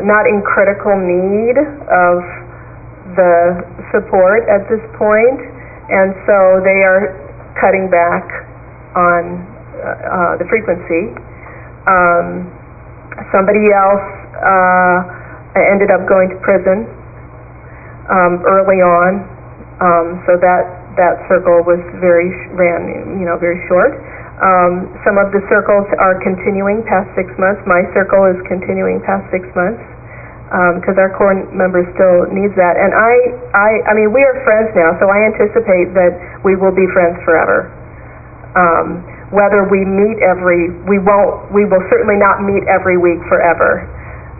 not in critical need of the support at this point, and so they are cutting back on the frequency. Somebody else ended up going to prison early on, so that circle was very short. Some of the circles are continuing past 6 months. My circle is continuing past 6 months because our core members still needs that. And I mean, we are friends now, so I anticipate that we will be friends forever. Whether we meet we will certainly not meet every week forever,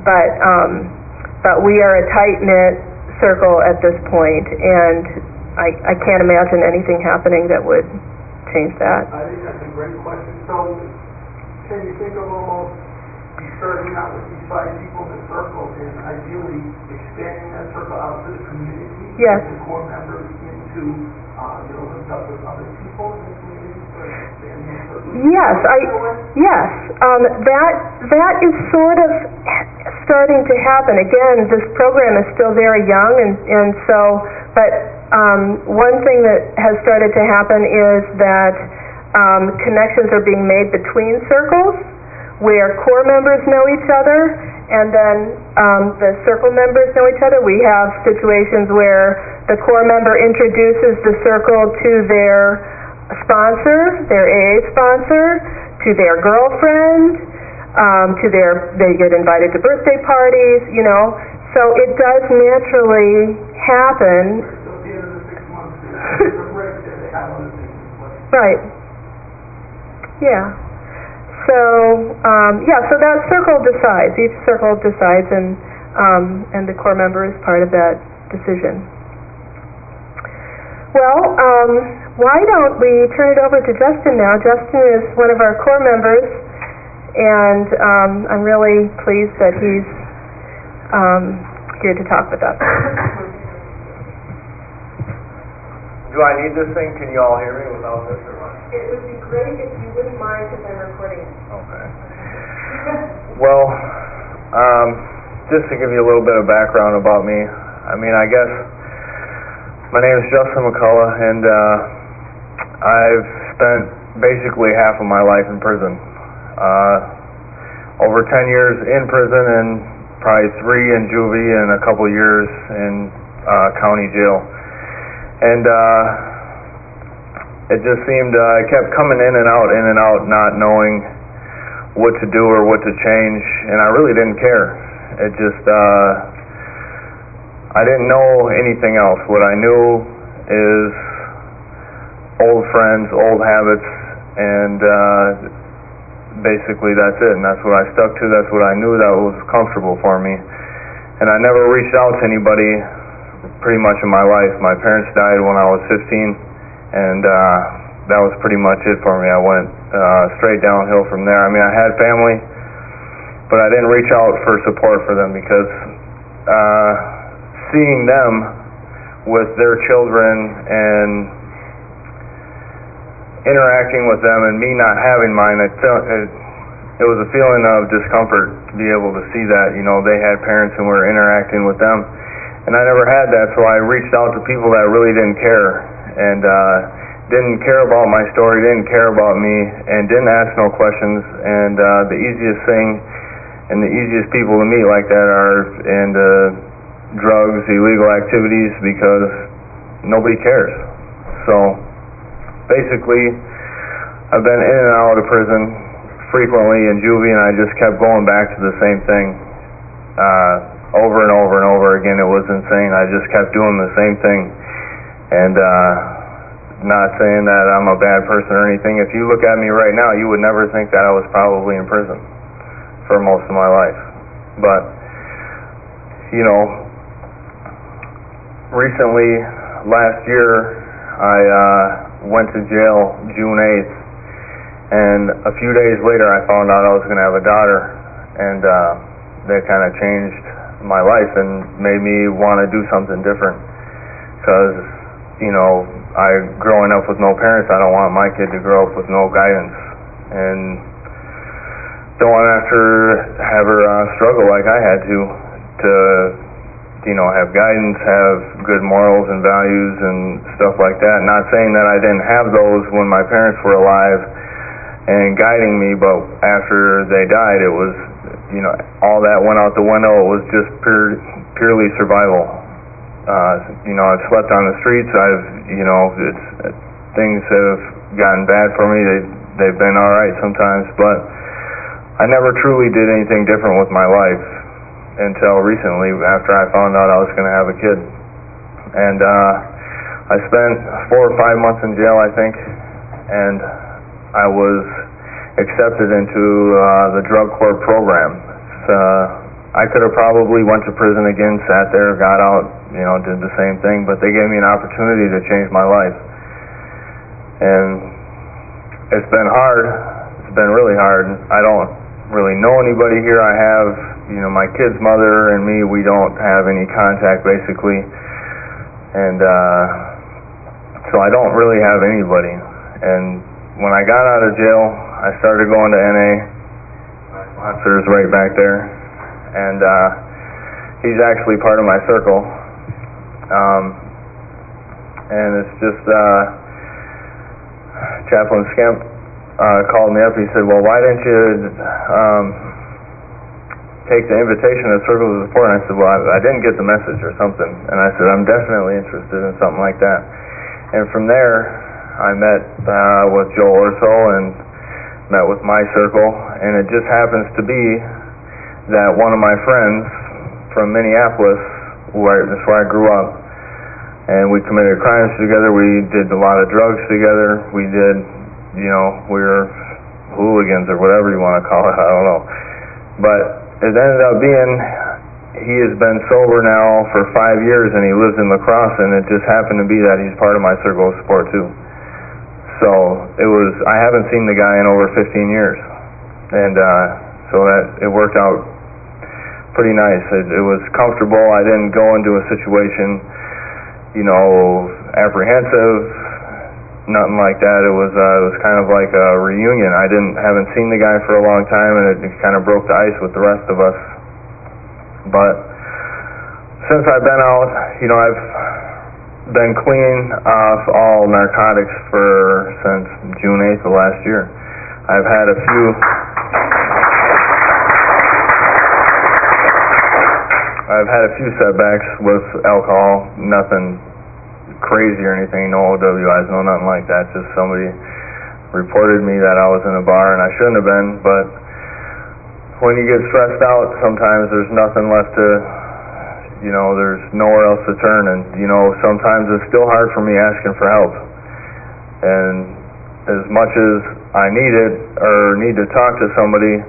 but we are a tight-knit circle at this point, and I can't imagine anything happening that would change that. I think that's a great question. So, can you think of almost starting out with these 5 people in the circle and ideally expanding that circle out to the community? Yes. And the core members into, hooked up with other people in the community for expanding the circle? Yes. That is sort of starting to happen. Again, this program is still very young, and so, but one thing that has started to happen is that connections are being made between circles where core members know each other, and then the circle members know each other. We have situations where the core member introduces the circle to their sponsor, their AA sponsor, to their girlfriend, they get invited to birthday parties, so it does naturally happen. Right. Yeah. So that circle decides. Each circle decides, and the core member is part of that decision. Well, why don't we turn it over to Justin now? Justin is one of our core members, and I'm really pleased that he's here to talk with us. Do I need this thing? Can you all hear me without this or what? It would be great if you wouldn't mind, because I'm recording it. Okay. Well, just to give you a little bit of background about me, I mean, I guess my name is Justin McCullough, and I've spent basically half of my life in prison. Over 10 years in prison, and probably 3 in juvie, and a couple years in county jail. And it just seemed I kept coming in and out, not knowing what to do or what to change, and I really didn't care. It just I didn't know anything else. What I knew is old friends, old habits, and basically that's it, and that's what I stuck to. That's what I knew that was comfortable for me, and I never reached out to anybody pretty much in my life. My parents died when I was 15, and that was pretty much it for me. I went straight downhill from there. I mean, I had family, but I didn't reach out for support for them because seeing them with their children and interacting with them and me not having mine, it was a feeling of discomfort to be able to see that, they had parents and were interacting with them. And I never had that, so I reached out to people that really didn't care, and didn't care about my story, didn't care about me, and didn't ask no questions. And the easiest thing and the easiest people to meet like that are into drugs, illegal activities, because nobody cares. So basically, I've been in and out of prison frequently in juvie, and I just kept going back to the same thing. Over and over and over again. It was insane. I just kept doing the same thing, and not saying that I'm a bad person or anything. If you look at me right now, you would never think that I was probably in prison for most of my life. But recently, last year, I went to jail June 8th, and a few days later I found out I was going to have a daughter, and that kind of changed my life and made me want to do something different, because growing up with no parents, I don't want my kid to grow up with no guidance. And don't want to have her struggle like I had to have guidance, have good morals and values and stuff like that. Not saying that I didn't have those when my parents were alive and guiding me, but after they died, it was, all that went out the window. It was just purely survival. I've slept on the streets. Things have gotten bad for me. They've been all right sometimes, but I never truly did anything different with my life until recently, after I found out I was going to have a kid. And I spent 4 or 5 months in jail, I think, and I was accepted into the drug court program. I could have probably went to prison again, sat there, got out, did the same thing, but they gave me an opportunity to change my life. And it's been hard. It's been really hard. I don't really know anybody here. I have, my kid's mother and me, we don't have any contact basically. And so I don't really have anybody. And when I got out of jail, I started going to NA. My sponsor is right back there. And he's actually part of my circle. And it's just, Chaplain Skemp called me up. He said, well, why didn't you take the invitation to Circles of Support? And I said, well, I didn't get the message or something. And I said, I'm definitely interested in something like that. And from there, I met with Joe Orso and met with my circle. And it just happens to be that one of my friends from Minneapolis, that's where I grew up, and we committed crimes together. We did a lot of drugs together. We did, we were hooligans or whatever you want to call it. I don't know. But it ended up being, he has been sober now for 5 years and he lives in La Crosse, and it just happened to be that he's part of my circle of support too. So I haven't seen the guy in over 15 years. And so that it worked out pretty nice. It was comfortable. I didn't go into a situation, apprehensive, nothing like that. It was kind of like a reunion. I haven't seen the guy for a long time, and it kind of broke the ice with the rest of us. But since I've been out, I've been clean off all narcotics since June 8th of last year. I've had a few setbacks with alcohol, nothing crazy or anything, no OWIs, no nothing like that. Just somebody reported me that I was in a bar and I shouldn't have been. But when you get stressed out, sometimes there's nothing left to, there's nowhere else to turn. And sometimes it's still hard for me asking for help. And as much as I need it or need to talk to somebody,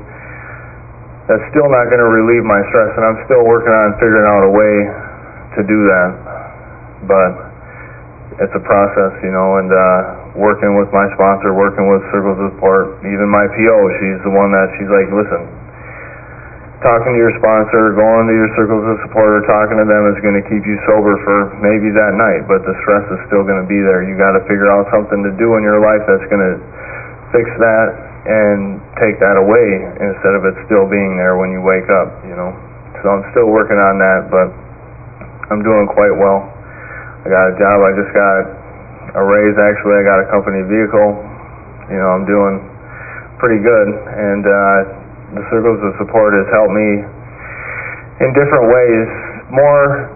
that's still not going to relieve my stress, and I'm still working on figuring out a way to do that. But it's a process, and working with my sponsor, working with Circles of Support, even my PO, she's the one she's like, listen, talking to your sponsor, going to your Circles of Support or talking to them is going to keep you sober for maybe that night, but the stress is still going to be there. You got to figure out something to do in your life that's going to fix that and take that away instead of it still being there when you wake up, So I'm still working on that, but I'm doing quite well. I got a job. I just got a raise, actually. I got a company vehicle. I'm doing pretty good, and the Circles of Support has helped me in different ways. More,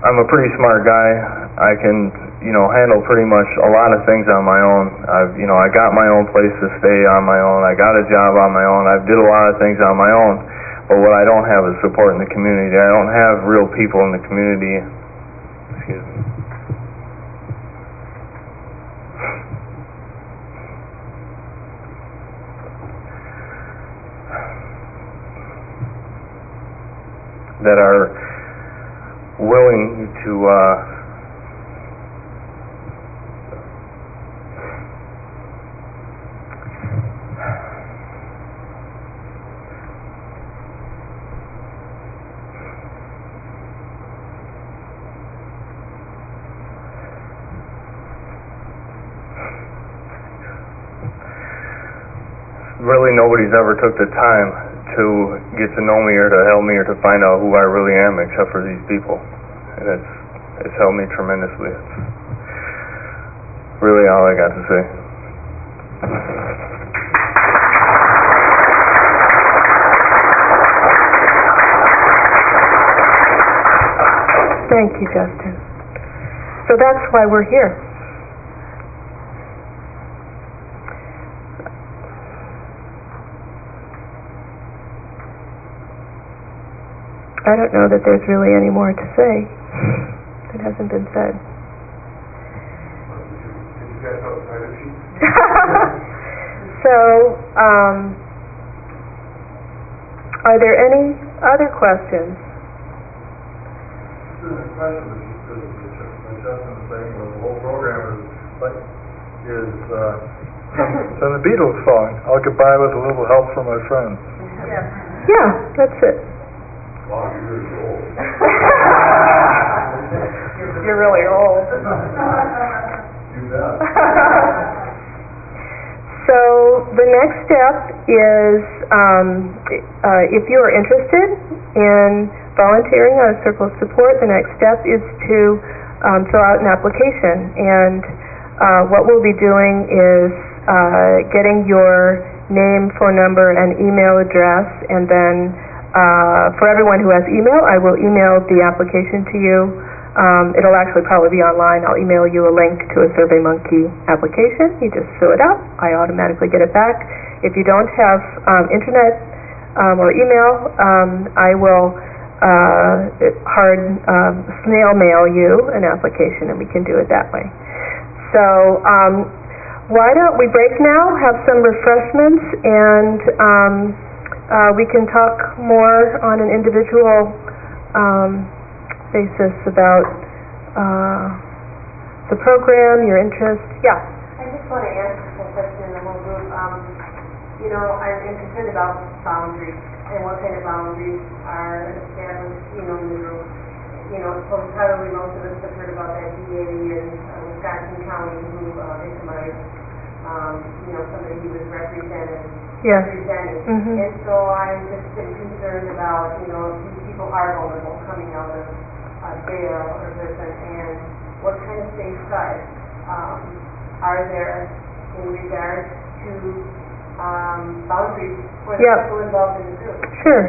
I'm a pretty smart guy. I can handle pretty much a lot of things on my own. I got my own place to stay on my own. I got a job on my own. I did a lot of things on my own. But what I don't have is support in the community. I don't have real people in the community. Excuse me. That are willing to really nobody's ever took the time to get to know me or to help me or to find out who I really am except for these people. And it's helped me tremendously. It's really all I got to say. Thank you, Justin. So that's why we're here. I don't know that there's really any more to say that hasn't been said. So, are there any other questions? The question that Justin was saying was the whole program is from the Beatles song, I'll get by with a little help from my friends. Yeah, that's it. Wow, you're really old. You're really old. You bet. So the next step is, if you are interested in volunteering on a Circle of Support, the next step is to fill out an application. And what we'll be doing is getting your name, phone number, and email address, and then for everyone who has email, I will email the application to you. It'll actually probably be online. I'll email you a link to a SurveyMonkey application. You just fill it out. I automatically get it back. If you don't have internet or email, I will snail mail you an application, and we can do it that way. So why don't we break now, have some refreshments, and we can talk more on an individual basis about the program, your interest. Yeah. I just want to ask a question in the whole group. You know, I'm concerned about boundaries and what kind of boundaries are established, in the group. So probably most of us have heard about that DA in Wisconsin County who victimized, somebody he was representing. Yes. Mm-hmm. And so I'm just concerned about, these people are vulnerable coming out of jail or prison, and what kind of safeguards are there in regards to boundaries for the people involved in the group? Sure.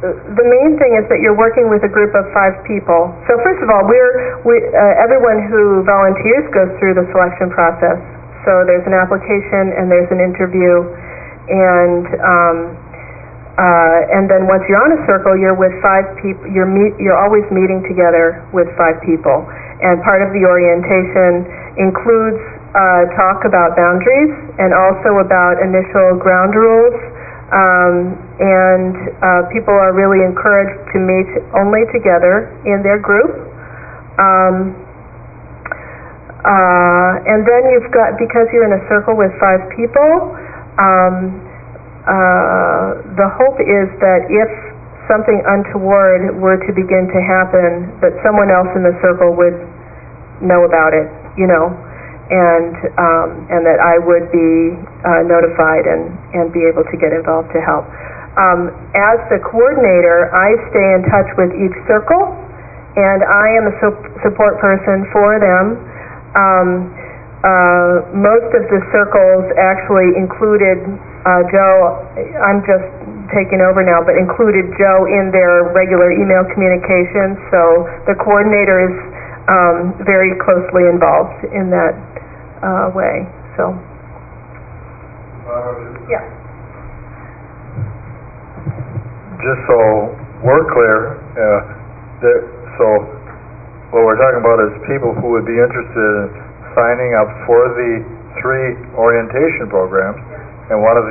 The main thing is that you're working with a group of 5 people. So first of all, everyone who volunteers goes through the selection process. So there's an application and there's an interview, and then once you're on a circle, you're with 5 people. You're always meeting together with 5 people, and part of the orientation includes talk about boundaries and also about initial ground rules. And people are really encouraged to meet only together in their group. And then you've got, because you're in a circle with 5 people, the hope is that if something untoward were to begin to happen, that someone else in the circle would know about it, and that I would be notified and be able to get involved to help. As the coordinator, I stay in touch with each circle, and I am a support person for them. Most of the circles actually included Joe. I'm just taking over now, but included Joe in their regular email communications, so the coordinator is very closely involved in that way. So, yeah. Just so we're clear, so what we're talking about is people who would be interested in signing up for the 3 orientation programs, and one of the